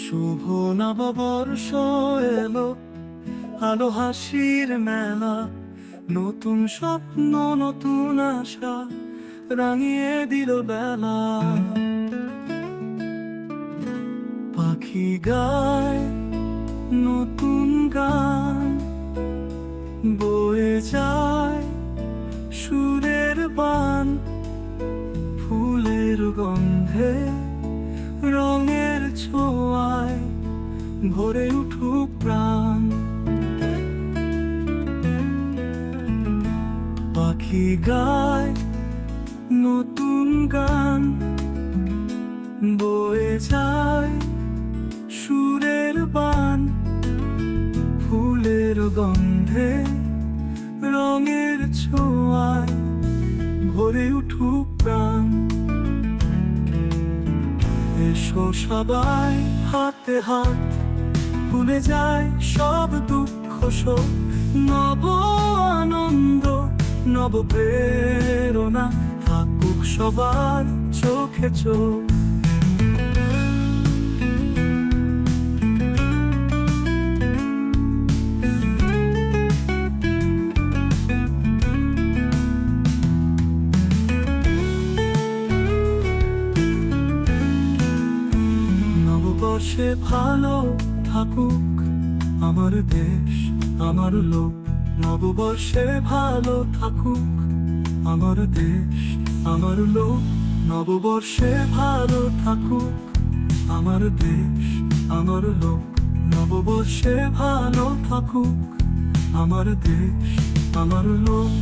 শুভ নববর্ষ এলো, আলো হাসির মেলা, নতুন স্বপ্ন নতুন আশা রাঙিয়ে দিল বেলা। পাখি গায় নতুন গান, বয়ে যায় সুরের বান, ফুলের গন্ধে রঙের ছোঁয়ায় ভরে উঠুক প্রাণ। পাখি গায় নতুন গান, বয়ে যায় সুরের বান, ফুলের গন্ধে রঙের ছোঁয়ায় ভরে উঠুক প্রাণ। এসো সবাই হাতে হাত, ভুলে যায় সব দুঃখ শোক, নব আনন্দ নব প্রেরণা থাকুক সবার চোখে চোখ। নববর্ষে ভালো থাকুক আমার দেশ আমার লোক, নববর্ষে ভালো থাকুক আমার দেশ আমার লোক, নববর্ষে ভালো থাকুক আমার দেশ আমার লোক, নববর্ষে ভালো থাকুক আমার দেশ আমার লোক।